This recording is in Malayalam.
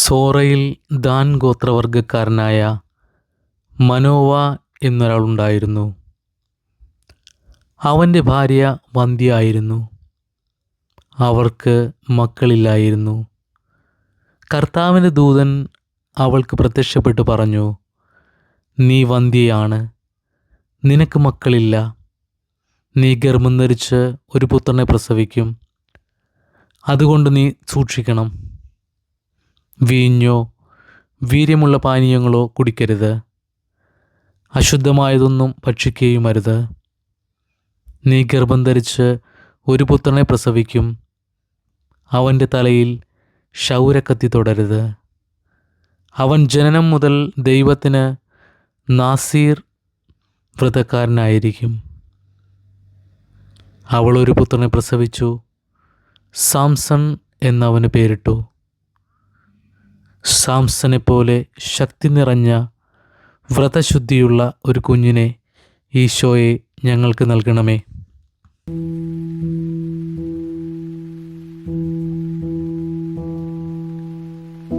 സോറയിൽ ദാൻ ഗോത്രവർഗക്കാരനായ മനോവ എന്നൊരാളുണ്ടായിരുന്നു. അവൻ്റെ ഭാര്യ വന്ധ്യയായിരുന്നു. അവർക്ക് മക്കളില്ലായിരുന്നു. കർത്താവിൻ്റെ ദൂതൻ അവൾക്ക് പ്രത്യക്ഷപ്പെട്ടു പറഞ്ഞു, നീ വന്ധ്യയാണ്, നിനക്ക് മക്കളില്ല. നീ ഗർഭം ധരിച്ച് ഒരു പുത്രനെ പ്രസവിക്കും. അതുകൊണ്ട് നീ സൂക്ഷിക്കണം. വീഞ്ഞോ വീര്യമുള്ള പാനീയങ്ങളോ കുടിക്കരുത്. അശുദ്ധമായതൊന്നും ഭക്ഷിക്കുകയും അരുത്. നീ ഗർഭം ധരിച്ച് ഒരു പുത്രനെ പ്രസവിക്കും. അവൻ്റെ തലയിൽ ക്ഷൗരക്കത്തി തൊടരുത്. അവൻ ജനനം മുതൽ ദൈവത്തിന് നാസീർ വ്രതക്കാരനായിരിക്കും. അവൾ ഒരു പുത്രനെ പ്രസവിച്ചു. സാംസൺ എന്നവന് പേരിട്ടു. സാംസണെപ്പോലെ ശക്തി നിറഞ്ഞ വ്രതശുദ്ധിയുള്ള ഒരു കുഞ്ഞിനെ ഈശോയെ ഞങ്ങൾക്ക് നൽകണമേ.